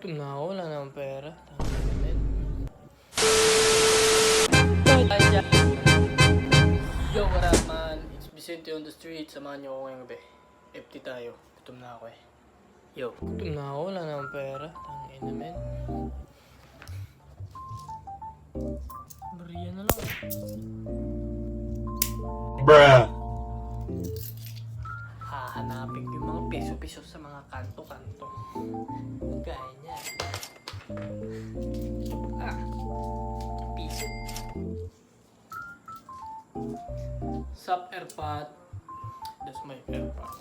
Gutom na ako, wala namang pera. Yo, what up man? It's Vicente on the street. Samahan niyo ako ngayong gabi. FT tayo. Gutom na ako eh. Yo. Gutom na ako, wala namang pera. Tangin na men. Bariya na lang. Bruh. Hahanapin ko yung mga piso-piso sa mga kanto-kanto. Gaya niya. Piso. Sup, AirPod? That's my AirPod.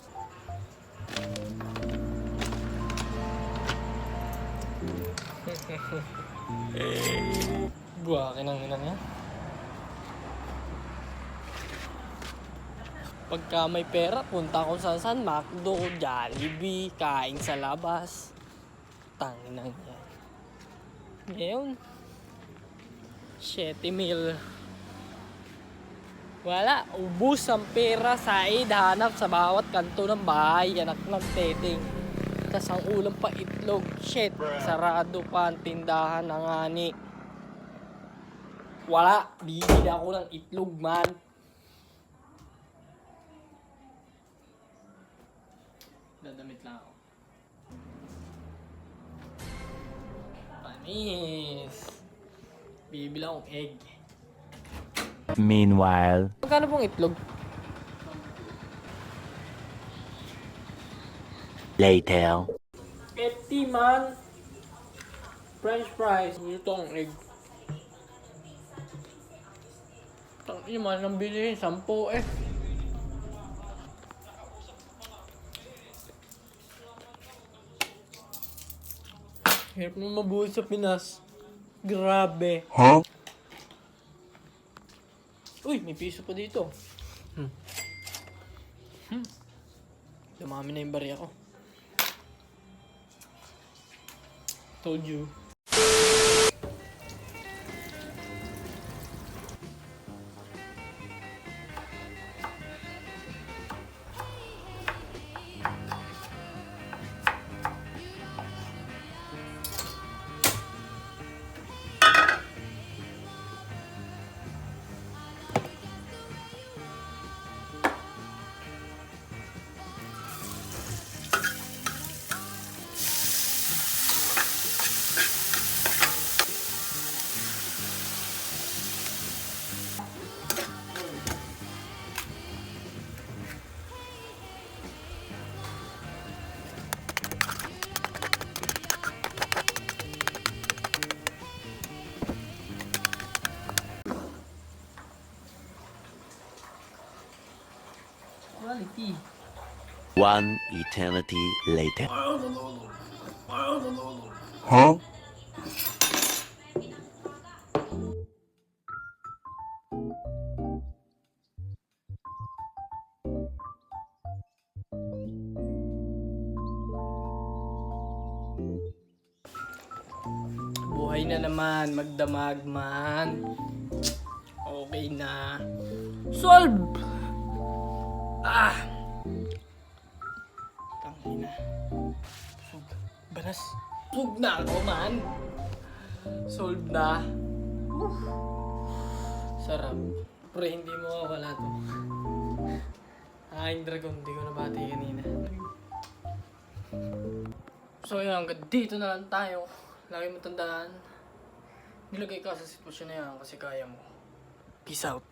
Buwakin ang ina niya. Pagka may pera, punta ko saan, McDo, Jollibee, kain sa labas. Tanginang yan. Ngayon, 7,000. Wala, ubus ang pera, said, hanap sa bawat kanto ng bahay, anak ng teteng. Tas ang ulam pa itlog, shit, sarado pa ang tindahan ng ani. Wala, bibili ako ng itlog man. Dadamit lang ako. Panis. Bibili akong egg. Meanwhile. Magkano pong itlog? Later. 50 man. French fries. Ito ang egg. Tangin man ang bilhin. 10 eh. Hirap na mabuhay sa Pinas. Grabe. Huh? Uy, may piso pa dito. Dumami na yung bariya ko. Told you. Quality. One eternity later. Huh? Buhay na naman, magdamag man. Okay na. Solve! Tangina. Sug. Banas. Sug na ako man. Solve na. Sarap. Pero hindi mo wala to. Aking dragon, hindi ko nabati kanina. So yun, hanggang dito na lang tayo. Lagi mo tandaan. Nilagay ka sa sitwasyon na yan kasi kaya mo. Peace out.